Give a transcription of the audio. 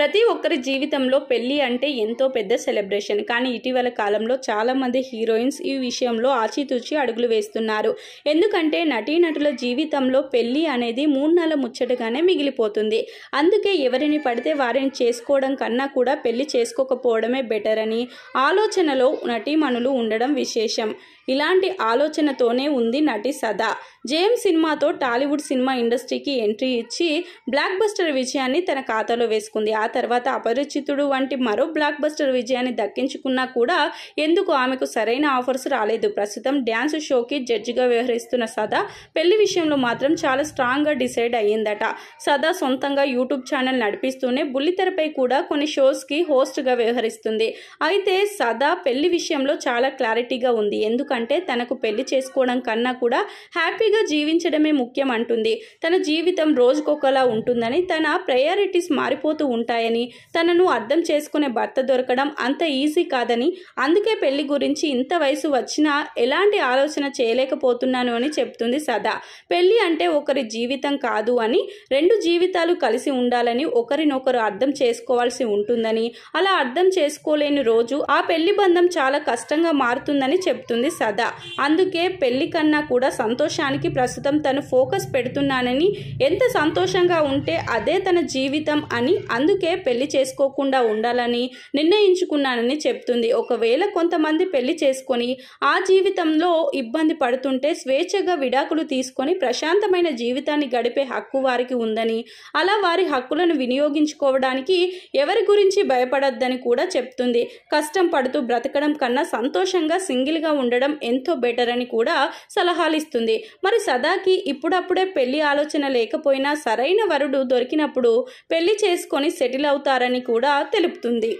ప్రతి ఒక్కరి జీవితంలో పెళ్లి అంటే ఎంతో పెద్ద సెలబ్రేషన్. కానీ ఇటీవల కాలంలో చాలామంది హీరోయిన్స్ ఈ విషయంలో ఆచితూచి అడుగులు వేస్తున్నారు. ఎందుకంటే నటీనటుల జీవితంలో పెళ్లి అనేది 3 నెలల ముచ్చటగానే మిగిలిపోతుంది. అందుకే ఎవరిని పడితే వారిని చేసుకోవడం కన్నా కూడా పెళ్లి చేసుకోకపోవడమే బెటర్ అని ఆలోచనలో నటీమణులు ఉండడం విశేషం. ఇలాంటి ఆలోచనతోనే ఉంది నటి సదా. జేఎం సినిమాతో టాలీవుడ్ సినిమా ఇండస్ట్రీకి ఎంట్రీ ఇచ్చి బ్లాక్ బస్టర్ విజయాన్ని తన ఖాతాలో వేసుకుంది. ఆ తర్వాత అపరిచితుడు వంటి మరో బ్లాక్ బస్టర్ విజయాన్ని దక్కించుకున్నా కూడా ఎందుకు ఆమెకు సరైన ఆఫర్స్ రాలేదు. ప్రస్తుతం డ్యాన్స్ షోకి జడ్జిగా వ్యవహరిస్తున్న సదా పెళ్లి విషయంలో మాత్రం చాలా స్ట్రాంగ్గా డిసైడ్ అయ్యిందట. సదా సొంతంగా యూట్యూబ్ ఛానల్ నడిపిస్తూనే బుల్లితెరపై కూడా కొన్ని షోస్కి హోస్ట్గా వ్యవహరిస్తుంది. అయితే సదా పెళ్లి విషయంలో చాలా క్లారిటీగా ఉంది. ఎందుకంటే తనకు పెళ్లి చేసుకోవడం కన్నా కూడా హ్యాపీగా జీవించడమే ముఖ్యం అంటుంది. తన జీవితం రోజుకొకలా ఉంటుందని, తన ప్రయారిటీస్ మారిపోతూ ఉంటాయని, తనను అర్థం చేసుకునే భర్త దొరకడం అంత ఈజీ కాదని, అందుకే పెళ్లి గురించి ఇంత వయసు వచ్చినా ఎలాంటి ఆలోచన చేయలేకపోతున్నాను అని చెప్తుంది సదా. పెళ్లి అంటే ఒకరి జీవితం కాదు అని, 2 జీవితాలు కలిసి ఉండాలని, ఒకరినొకరు అర్థం చేసుకోవాల్సి ఉంటుందని, అలా అర్థం చేసుకోలేని రోజు ఆ పెళ్లి బంధం చాలా కష్టంగా మారుతుందని చెప్తుంది సదా. అందుకే పెళ్లి కన్నా కూడా సంతోషానికి ప్రస్తుతం తను ఫోకస్ పెడుతున్నానని, ఎంత సంతోషంగా ఉంటే అదే తన జీవితం అని, అందుకే పెళ్లి చేసుకోకుండా ఉండాలని నిర్ణయించుకున్నానని చెప్తుంది. ఒకవేళ కొంతమంది పెళ్లి చేసుకొని ఆ జీవితంలో ఇబ్బంది పడుతుంటే స్వేచ్ఛగా విడాకులు తీసుకొని ప్రశాంతమైన జీవితాన్ని గడిపే హక్కు వారికి ఉందని, అలా వారి హక్కులను వినియోగించుకోవడానికి ఎవరి గురించి భయపడొద్దని కూడా చెప్తుంది. కష్టం పడుతూ బ్రతకడం కన్నా సంతోషంగా సింగిల్గా ఉండడం ఎంతో బెటర్ అని కూడా సలహాలు ఇస్తుంది. మరి సదాకి ఇప్పుడప్పుడే పెళ్లి ఆలోచన లేకపోయినా సరైన వరుడు దొరికినప్పుడు పెళ్లి చేసుకొని సెటిల్ అవుతారని కూడా తెలుపుతుంది.